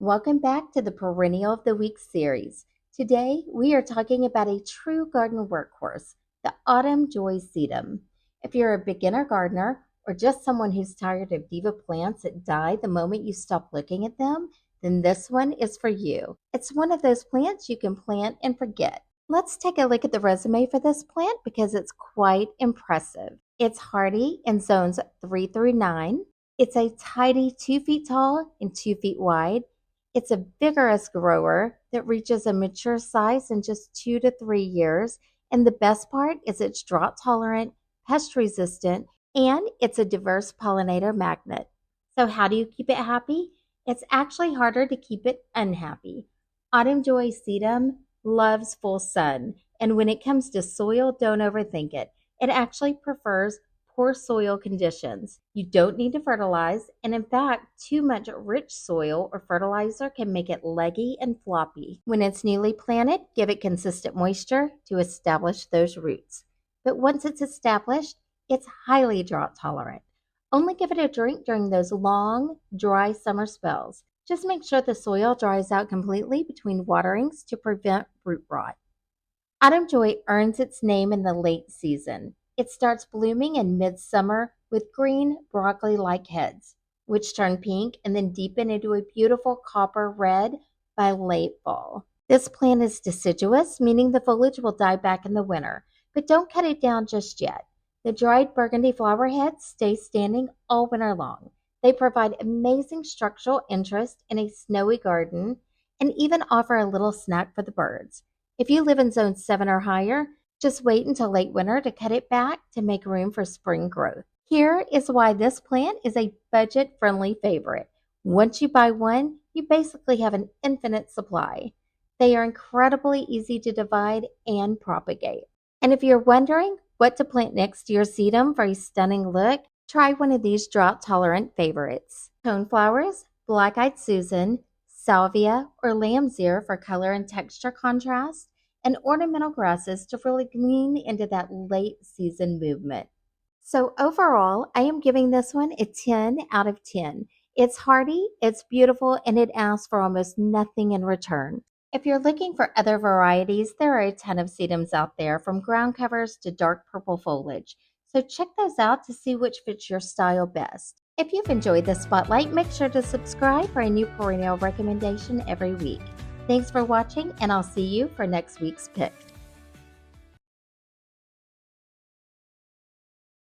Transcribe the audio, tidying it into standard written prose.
Welcome back to the Perennial of the Week series. Today, we are talking about a true garden workhorse, the Autumn Joy Sedum. If you're a beginner gardener or just someone who's tired of diva plants that die the moment you stop looking at them, then this one is for you. It's one of those plants you can plant and forget. Let's take a look at the resume for this plant because it's quite impressive. It's hardy in zones 3 through 9. It's a tidy 2 feet tall and 2 feet wide. It's a vigorous grower that reaches a mature size in just 2 to 3 years. And the best part is it's drought tolerant, pest resistant, and it's a diverse pollinator magnet. So, how do you keep it happy? It's actually harder to keep it unhappy. Autumn Joy Sedum loves full sun. And when it comes to soil, don't overthink it. It actually prefers poor soil conditions. You don't need to fertilize, and in fact, too much rich soil or fertilizer can make it leggy and floppy. When it's newly planted, give it consistent moisture to establish those roots. But once it's established, it's highly drought tolerant. Only give it a drink during those long, dry summer spells. Just make sure the soil dries out completely between waterings to prevent root rot. Autumn Joy earns its name in the late season. It starts blooming in midsummer with green broccoli-like heads, which turn pink and then deepen into a beautiful copper red by late fall. This plant is deciduous, meaning the foliage will die back in the winter, but don't cut it down just yet. The dried burgundy flower heads stay standing all winter long. They provide amazing structural interest in a snowy garden and even offer a little snack for the birds. If you live in zone 7 or higher, just wait until late winter to cut it back to make room for spring growth. Here is why this plant is a budget-friendly favorite. Once you buy one, you basically have an infinite supply. They are incredibly easy to divide and propagate. And if you're wondering what to plant next to your sedum for a stunning look, try one of these drought-tolerant favorites. Coneflowers, black-eyed Susan, salvia, or lamb's ear for color and texture contrast, and ornamental grasses to really lean into that late season movement. So overall, I am giving this one a 10 out of 10. It's hardy, it's beautiful, and it asks for almost nothing in return. If you're looking for other varieties, there are a ton of sedums out there, from ground covers to dark purple foliage. So check those out to see which fits your style best. If you've enjoyed this spotlight, make sure to subscribe for a new perennial recommendation every week. Thanks for watching, and I'll see you for next week's pick.